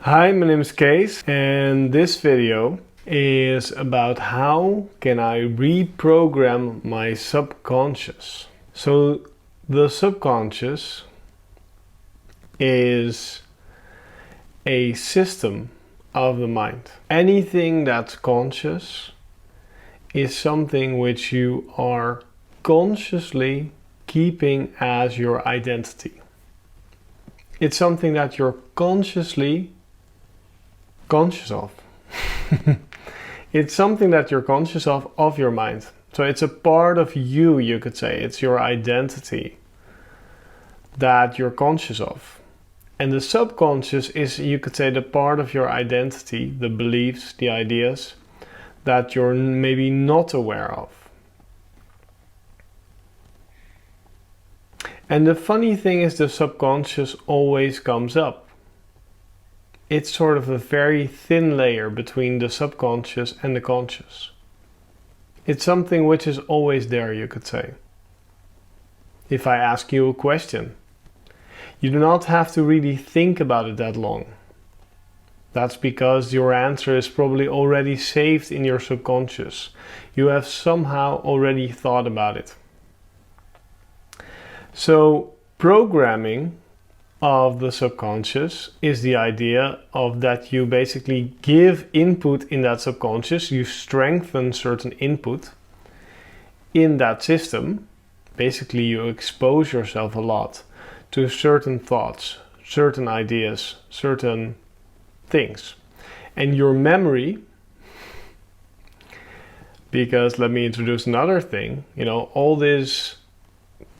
Hi, my name is Kees, and this video is about how can I reprogram my subconscious. So the subconscious is a system of the mind. Anything that's conscious is something which you are consciously keeping as your identity. It's something that you're conscious of. It's something that you're conscious of your mind. So it's a part of you, you could say. It's your identity that you're conscious of. And the subconscious is, you could say, the part of your identity, the beliefs, the ideas that you're maybe not aware of. And the funny thing is, the subconscious always comes up. It's sort of a very thin layer between the subconscious and the conscious. It's something which is always there, you could say. If I ask you a question, you do not have to really think about it that long. That's because your answer is probably already saved in your subconscious. You have somehow already thought about it. So, programming of the subconscious is the idea of that you basically give input in that subconscious, you strengthen certain input in that system. Basically, you expose yourself a lot to certain thoughts, certain ideas, certain things. And your memory, because let me introduce another thing, all this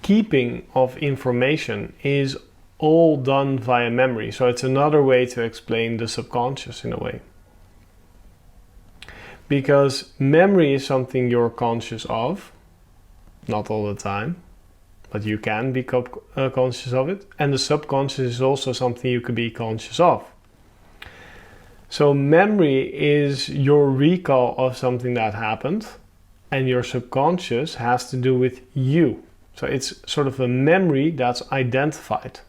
keeping of information is all done via memory. So it's another way to explain the subconscious in a way. Because memory is something you're conscious of, not all the time, but you can be conscious of it. And the subconscious is also something you could be conscious of. So memory is your recall of something that happened, and your subconscious has to do with you. So it's sort of a memory that's identified.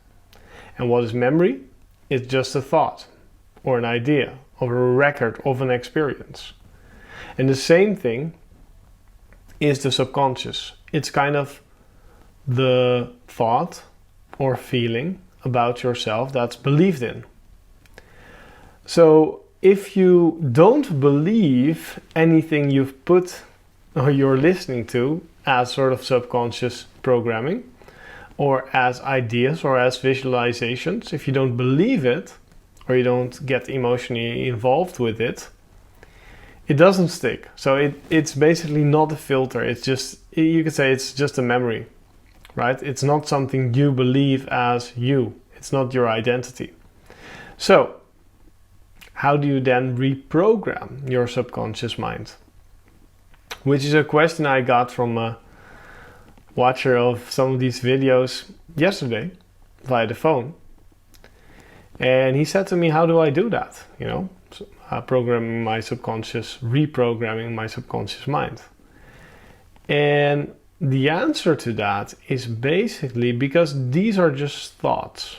And what is memory? It's just a thought or an idea or a record of an experience. And the same thing is the subconscious. It's kind of the thought or feeling about yourself that's believed in. So if you don't believe anything you've put or you're listening to as sort of subconscious programming, or as ideas or as visualizations, if you don't believe it or you don't get emotionally involved with it, it doesn't stick. So it's basically not a filter. It's just, you could say it's just a memory, right? It's not something you believe as you. It's not your identity. So how do you then reprogram your subconscious mind? Which is a question I got from a watcher of some of these videos yesterday via the phone. And he said to me, how do I do that? Programming my subconscious, reprogramming my subconscious mind. And the answer to that is basically because these are just thoughts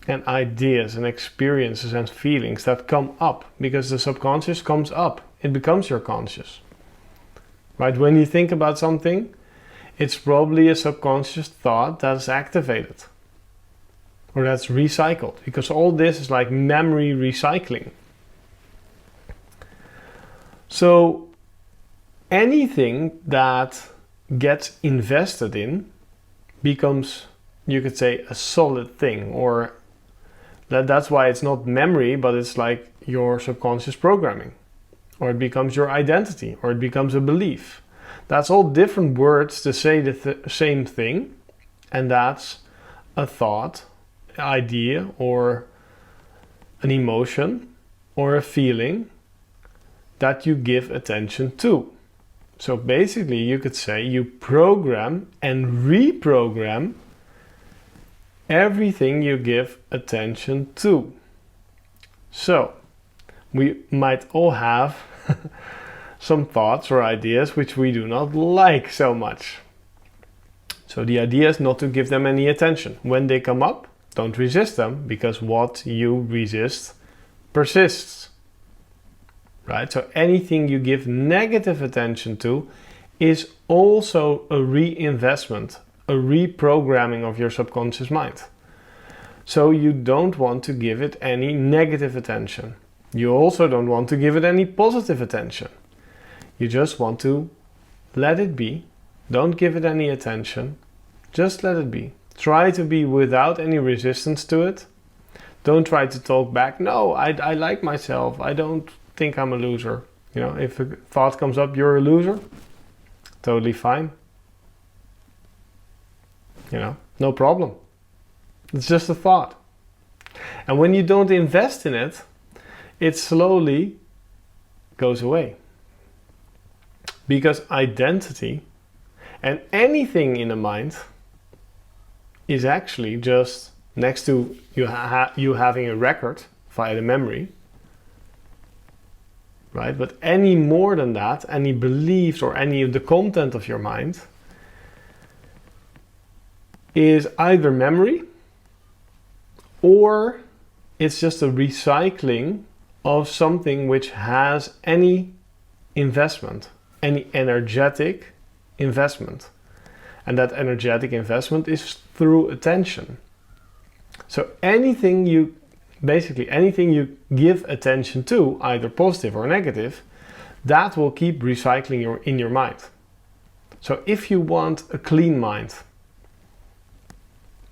and ideas and experiences and feelings that come up because the subconscious comes up. It becomes your conscious. Right? When you think about something, it's probably a subconscious thought that's activated or that's recycled, because all this is like memory recycling. So anything that gets invested in becomes, you could say, a solid thing, or that's why it's not memory, but it's like your subconscious programming, or it becomes your identity, or it becomes a belief. That's all different words to say the same thing, and that's a thought, idea, or an emotion, or a feeling that you give attention to. So basically, you could say you program and reprogram everything you give attention to. So we might all have some thoughts or ideas which we do not like so much. So the idea is not to give them any attention. When they come up, don't resist them, because what you resist persists. Right? So anything you give negative attention to is also a reinvestment, a reprogramming of your subconscious mind. So you don't want to give it any negative attention. You also don't want to give it any positive attention. You just want to let it be. Don't give it any attention. Just let it be. Try to be without any resistance to it. Don't try to talk back. No, I like myself. I don't think I'm a loser. You know, if a thought comes up, you're a loser, totally fine. You know, no problem. It's just a thought. And when you don't invest in it, it slowly goes away. Because identity and anything in the mind is actually just next to you having a record via the memory, right? But any more than that, any beliefs or any of the content of your mind is either memory or it's just a recycling of something which has any investment, any energetic investment. And that energetic investment is through attention. So anything you give attention to, either positive or negative, that will keep recycling in your mind. So if you want a clean mind,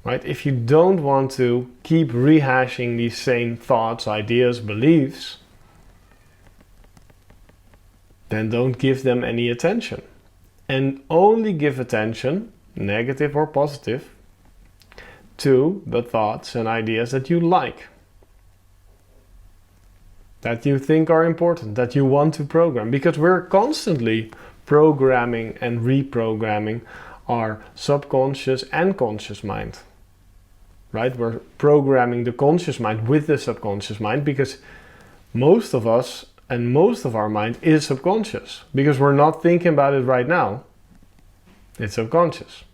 right? If you don't want to keep rehashing these same thoughts, ideas, beliefs, then don't give them any attention. And only give attention, negative or positive, to the thoughts and ideas that you like, that you think are important, that you want to program. Because we're constantly programming and reprogramming our subconscious and conscious mind. Right? We're programming the conscious mind with the subconscious mind because most of us and most of our mind is subconscious. Because we're not thinking about it right now. It's subconscious.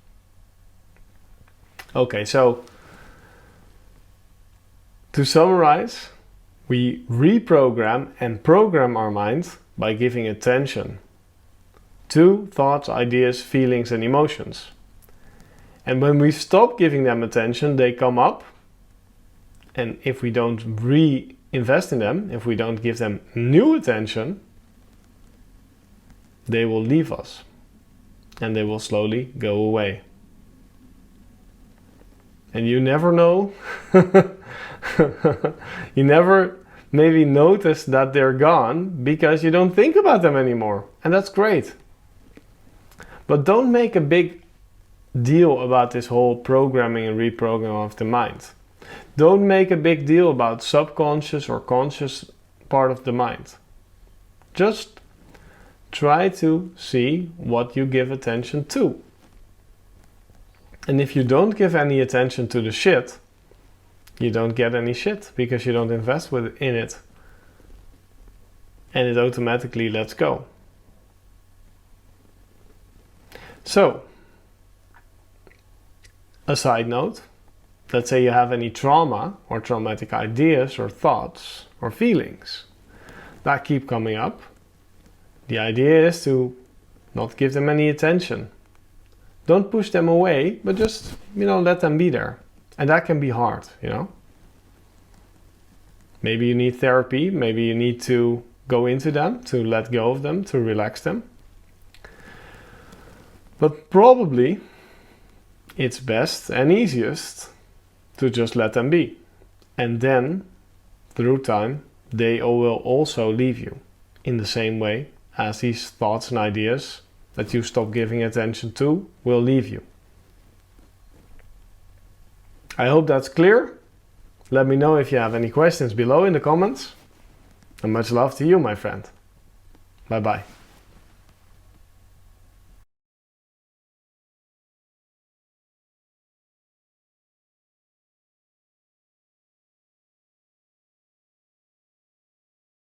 Okay, so to summarize, we reprogram and program our mind by giving attention to thoughts, ideas, feelings, and emotions. And when we stop giving them attention, they come up. And if we don't reinvest in them, if we don't give them new attention, they will leave us. And they will slowly go away. And you never know, you never maybe notice that they're gone because you don't think about them anymore. And that's great. But don't make a big deal about this whole programming and reprogramming of the mind. Don't make a big deal about subconscious or conscious part of the mind. Just try to see what you give attention to. And if you don't give any attention to the shit, you don't get any shit because you don't invest in it. And it automatically lets go. So, a side note, let's say you have any trauma or traumatic ideas or thoughts or feelings that keep coming up. The idea is to not give them any attention. Don't push them away, but just, let them be there. And that can be hard, Maybe you need therapy, maybe you need to go into them, to let go of them, to relax them. But probably it's best and easiest to just let them be. And then, through time, they will also leave you in the same way as these thoughts and ideas that you stop giving attention to will leave you. I hope that's clear. Let me know if you have any questions below in the comments. And much love to you, my friend. Bye bye.